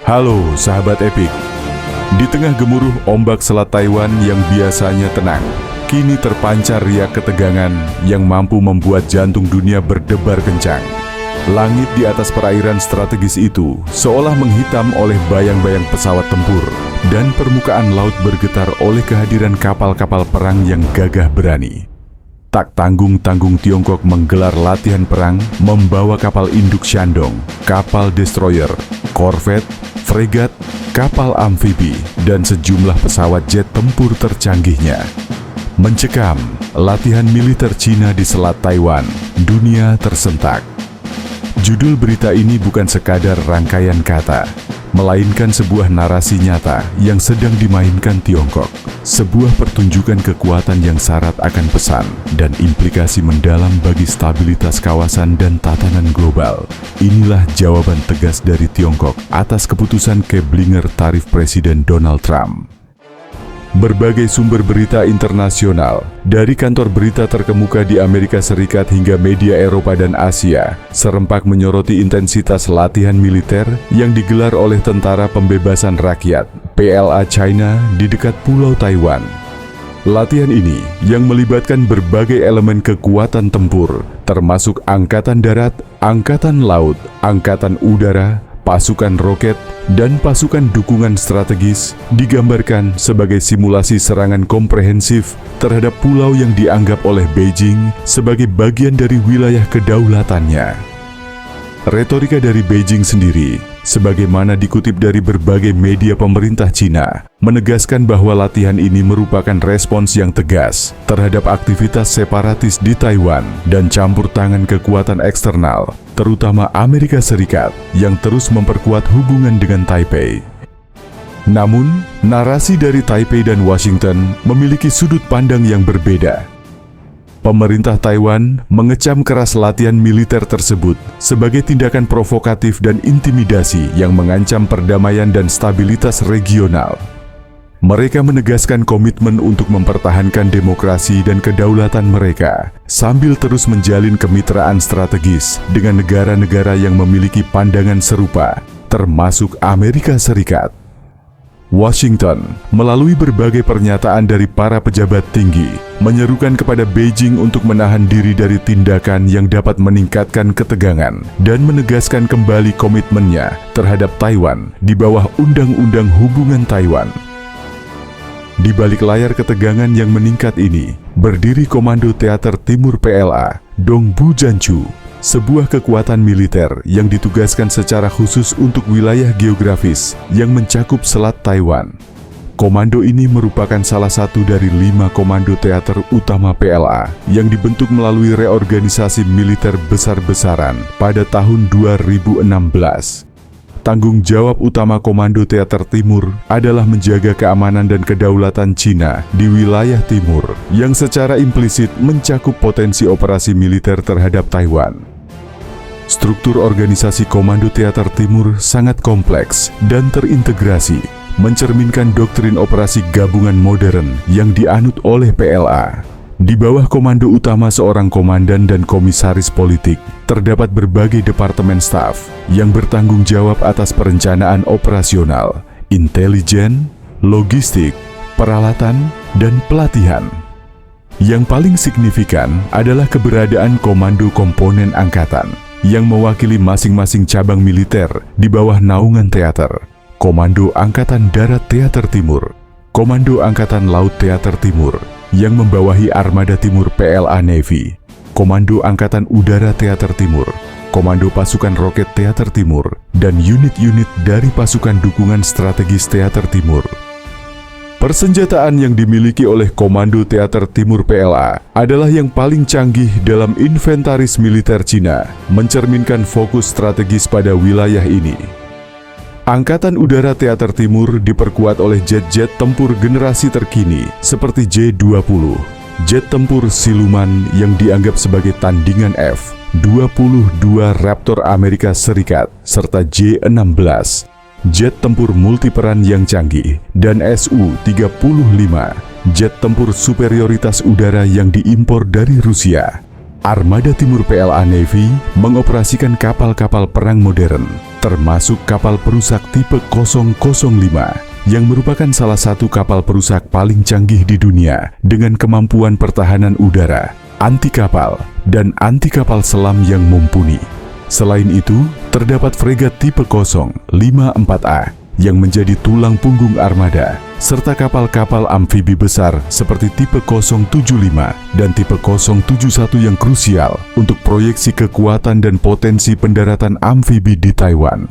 Halo sahabat Epik. Di tengah gemuruh ombak Selat Taiwan yang biasanya tenang, kini terpancar riak ketegangan yang mampu membuat jantung dunia berdebar kencang. Langit di atas perairan strategis itu seolah menghitam oleh bayang-bayang pesawat tempur, dan permukaan laut bergetar oleh kehadiran kapal-kapal perang yang gagah berani. Tak tanggung-tanggung Tiongkok menggelar latihan perang membawa kapal induk Shandong, kapal destroyer, korvet, fregat, kapal amfibi, dan sejumlah pesawat jet tempur tercanggihnya. Mencekam latihan militer Cina di Selat Taiwan, dunia tersentak. Judul berita ini bukan sekadar rangkaian kata, melainkan sebuah narasi nyata yang sedang dimainkan Tiongkok. Sebuah pertunjukan kekuatan yang syarat akan pesan dan implikasi mendalam bagi stabilitas kawasan dan tatanan global. Inilah jawaban tegas dari Tiongkok atas keputusan Keblinger tarif Presiden Donald Trump. Berbagai sumber berita internasional, dari kantor berita terkemuka di Amerika Serikat hingga media Eropa dan Asia, serempak menyoroti intensitas latihan militer yang digelar oleh Tentara Pembebasan Rakyat (PLA) China di dekat Pulau Taiwan. Latihan ini yang melibatkan berbagai elemen kekuatan tempur, termasuk Angkatan Darat, Angkatan Laut, Angkatan Udara, pasukan roket, dan pasukan dukungan strategis, digambarkan sebagai simulasi serangan komprehensif terhadap pulau yang dianggap oleh Beijing sebagai bagian dari wilayah kedaulatannya. Retorika dari Beijing sendiri, sebagaimana dikutip dari berbagai media pemerintah Cina, menegaskan bahwa latihan ini merupakan respons yang tegas terhadap aktivitas separatis di Taiwan dan campur tangan kekuatan eksternal, terutama Amerika Serikat, yang terus memperkuat hubungan dengan Taipei. Namun, narasi dari Taipei dan Washington memiliki sudut pandang yang berbeda. Pemerintah Taiwan mengecam keras latihan militer tersebut sebagai tindakan provokatif dan intimidasi yang mengancam perdamaian dan stabilitas regional. Mereka menegaskan komitmen untuk mempertahankan demokrasi dan kedaulatan mereka, sambil terus menjalin kemitraan strategis dengan negara-negara yang memiliki pandangan serupa, termasuk Amerika Serikat. Washington, melalui berbagai pernyataan dari para pejabat tinggi, menyerukan kepada Beijing untuk menahan diri dari tindakan yang dapat meningkatkan ketegangan dan menegaskan kembali komitmennya terhadap Taiwan di bawah Undang-Undang Hubungan Taiwan. Di balik layar ketegangan yang meningkat ini, berdiri Komando Teater Timur PLA, Dongbu Janchu, sebuah kekuatan militer yang ditugaskan secara khusus untuk wilayah geografis yang mencakup Selat Taiwan. Komando ini merupakan salah satu dari 5 komando teater utama PLA yang dibentuk melalui reorganisasi militer besar-besaran pada tahun 2016. Tanggung jawab utama Komando Teater Timur adalah menjaga keamanan dan kedaulatan Cina di wilayah timur, yang secara implisit mencakup potensi operasi militer terhadap Taiwan. Struktur organisasi Komando Teater Timur sangat kompleks dan terintegrasi, mencerminkan doktrin operasi gabungan modern yang dianut oleh PLA. Di bawah komando utama seorang komandan dan komisaris politik, terdapat berbagai departemen staf yang bertanggung jawab atas perencanaan operasional, intelijen, logistik, peralatan, dan pelatihan. Yang paling signifikan adalah keberadaan komando komponen angkatan yang mewakili masing-masing cabang militer di bawah naungan teater. Komando Angkatan Darat Teater Timur, Komando Angkatan Laut Teater Timur, yang membawahi Armada Timur PLA Navy, Komando Angkatan Udara Teater Timur, Komando Pasukan Roket Teater Timur, dan unit-unit dari Pasukan Dukungan Strategis Teater Timur. Persenjataan yang dimiliki oleh Komando Teater Timur PLA adalah yang paling canggih dalam inventaris militer Cina, mencerminkan fokus strategis pada wilayah ini. Angkatan Udara Teater Timur diperkuat oleh jet-jet tempur generasi terkini seperti J-20, jet tempur siluman yang dianggap sebagai tandingan F-22 Raptor Amerika Serikat, serta J-16, jet tempur multiperan yang canggih, dan Su-35, jet tempur superioritas udara yang diimpor dari Rusia. Armada Timur PLA Navy mengoperasikan kapal-kapal perang modern, termasuk kapal perusak tipe 005 yang merupakan salah satu kapal perusak paling canggih di dunia dengan kemampuan pertahanan udara, anti kapal, dan anti kapal selam yang mumpuni. Selain itu, terdapat fregat tipe 054A yang menjadi tulang punggung armada, serta kapal-kapal amfibi besar seperti tipe 075 dan tipe 071 yang krusial untuk proyeksi kekuatan dan potensi pendaratan amfibi di Taiwan.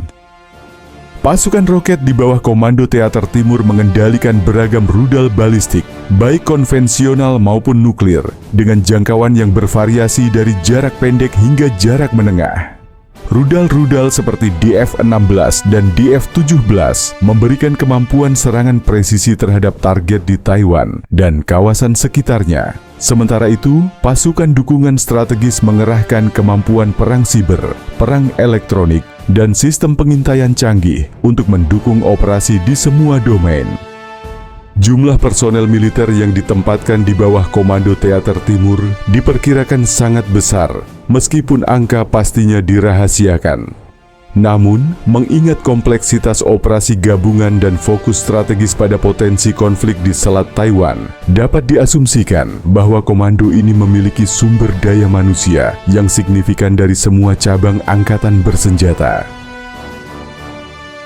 Pasukan roket di bawah Komando Teater Timur mengendalikan beragam rudal balistik, baik konvensional maupun nuklir, dengan jangkauan yang bervariasi dari jarak pendek hingga jarak menengah. Rudal-rudal seperti DF-16 dan DF-17 memberikan kemampuan serangan presisi terhadap target di Taiwan dan kawasan sekitarnya. Sementara itu, pasukan dukungan strategis mengerahkan kemampuan perang siber, perang elektronik, dan sistem pengintaian canggih untuk mendukung operasi di semua domain. Jumlah personel militer yang ditempatkan di bawah Komando Teater Timur diperkirakan sangat besar, meskipun angka pastinya dirahasiakan. Namun, mengingat kompleksitas operasi gabungan dan fokus strategis pada potensi konflik di Selat Taiwan, dapat diasumsikan bahwa komando ini memiliki sumber daya manusia yang signifikan dari semua cabang angkatan bersenjata.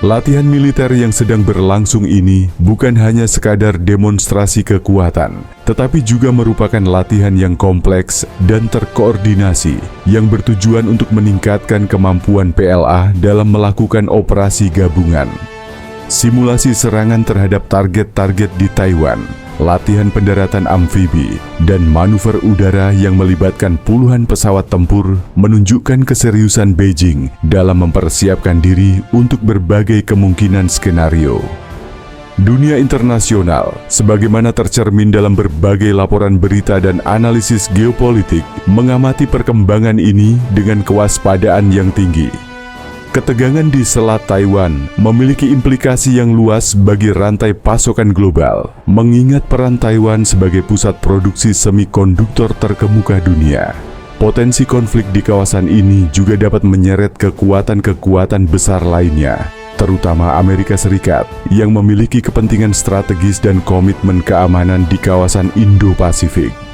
Latihan militer yang sedang berlangsung ini bukan hanya sekadar demonstrasi kekuatan, tetapi juga merupakan latihan yang kompleks dan terkoordinasi yang bertujuan untuk meningkatkan kemampuan PLA dalam melakukan operasi gabungan. Simulasi serangan terhadap target-target di Taiwan, latihan pendaratan amfibi, dan manuver udara yang melibatkan puluhan pesawat tempur menunjukkan keseriusan Beijing dalam mempersiapkan diri untuk berbagai kemungkinan skenario. Dunia internasional, sebagaimana tercermin dalam berbagai laporan berita dan analisis geopolitik, mengamati perkembangan ini dengan kewaspadaan yang tinggi. Ketegangan di Selat Taiwan memiliki implikasi yang luas bagi rantai pasokan global, mengingat peran Taiwan sebagai pusat produksi semikonduktor terkemuka dunia. Potensi konflik di kawasan ini juga dapat menyeret kekuatan-kekuatan besar lainnya, terutama Amerika Serikat, yang memiliki kepentingan strategis dan komitmen keamanan di kawasan Indo-Pasifik.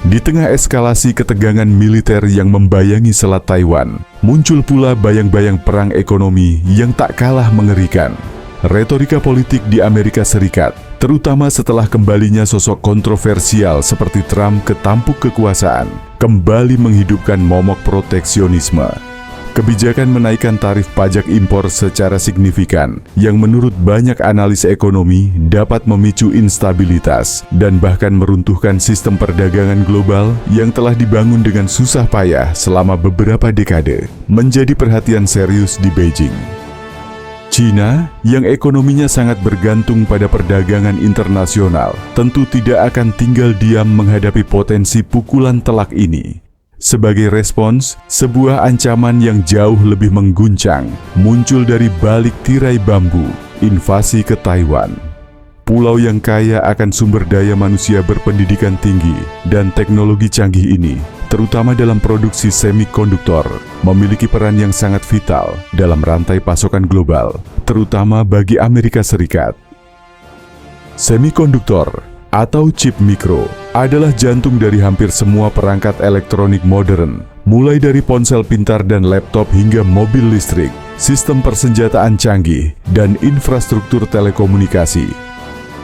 Di tengah eskalasi ketegangan militer yang membayangi Selat Taiwan, muncul pula bayang-bayang perang ekonomi yang tak kalah mengerikan. Retorika politik di Amerika Serikat, terutama setelah kembalinya sosok kontroversial seperti Trump ke tampuk kekuasaan, kembali menghidupkan momok proteksionisme. Kebijakan menaikkan tarif pajak impor secara signifikan yang menurut banyak analis ekonomi dapat memicu instabilitas dan bahkan meruntuhkan sistem perdagangan global yang telah dibangun dengan susah payah selama beberapa dekade, menjadi perhatian serius di Beijing. China, yang ekonominya sangat bergantung pada perdagangan internasional, tentu tidak akan tinggal diam menghadapi potensi pukulan telak ini. Sebagai respons, sebuah ancaman yang jauh lebih mengguncang muncul dari balik tirai bambu, invasi ke Taiwan. Pulau yang kaya akan sumber daya manusia berpendidikan tinggi dan teknologi canggih ini, terutama dalam produksi semikonduktor, memiliki peran yang sangat vital dalam rantai pasokan global, terutama bagi Amerika Serikat. Semikonduktor atau chip mikro adalah jantung dari hampir semua perangkat elektronik modern, mulai dari ponsel pintar dan laptop hingga mobil listrik, sistem persenjataan canggih, dan infrastruktur telekomunikasi.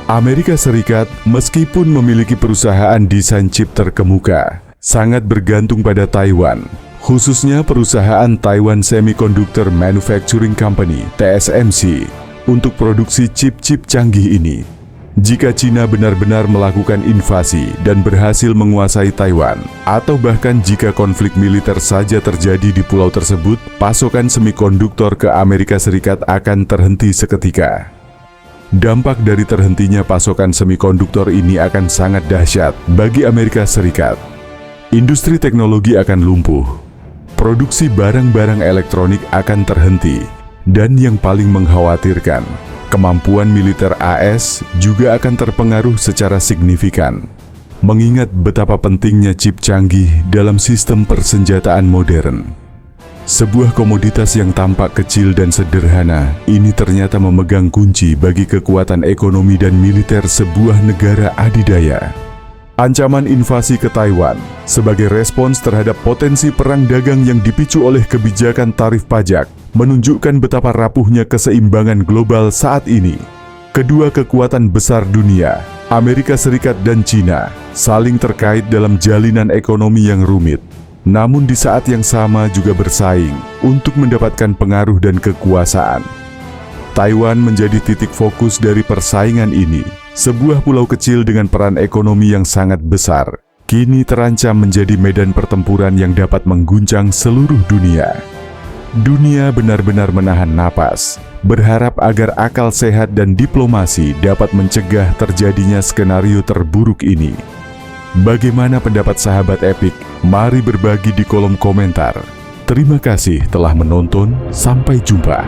Amerika Serikat, meskipun memiliki perusahaan desain chip terkemuka, sangat bergantung pada Taiwan, khususnya perusahaan Taiwan Semiconductor Manufacturing Company (TSMC), untuk produksi chip-chip canggih ini. Jika China benar-benar melakukan invasi dan berhasil menguasai Taiwan, atau bahkan jika konflik militer saja terjadi di pulau tersebut, pasokan semikonduktor ke Amerika Serikat akan terhenti seketika. Dampak dari terhentinya pasokan semikonduktor ini akan sangat dahsyat bagi Amerika Serikat. Industri teknologi akan lumpuh, produksi barang-barang elektronik akan terhenti, dan yang paling mengkhawatirkan, kemampuan militer AS juga akan terpengaruh secara signifikan, mengingat betapa pentingnya chip canggih dalam sistem persenjataan modern. Sebuah komoditas yang tampak kecil dan sederhana, ini ternyata memegang kunci bagi kekuatan ekonomi dan militer sebuah negara adidaya. Ancaman invasi ke Taiwan sebagai respons terhadap potensi perang dagang yang dipicu oleh kebijakan tarif pajak menunjukkan betapa rapuhnya keseimbangan global saat ini. Kedua kekuatan besar dunia, Amerika Serikat dan China, saling terkait dalam jalinan ekonomi yang rumit. Namun di saat yang sama juga bersaing untuk mendapatkan pengaruh dan kekuasaan. Taiwan menjadi titik fokus dari persaingan ini. Sebuah pulau kecil dengan peran ekonomi yang sangat besar, kini terancam menjadi medan pertempuran yang dapat mengguncang seluruh dunia. Dunia benar-benar menahan napas, berharap agar akal sehat dan diplomasi dapat mencegah terjadinya skenario terburuk ini. Bagaimana pendapat sahabat Epik? Mari berbagi di kolom komentar. Terima kasih telah menonton, sampai jumpa.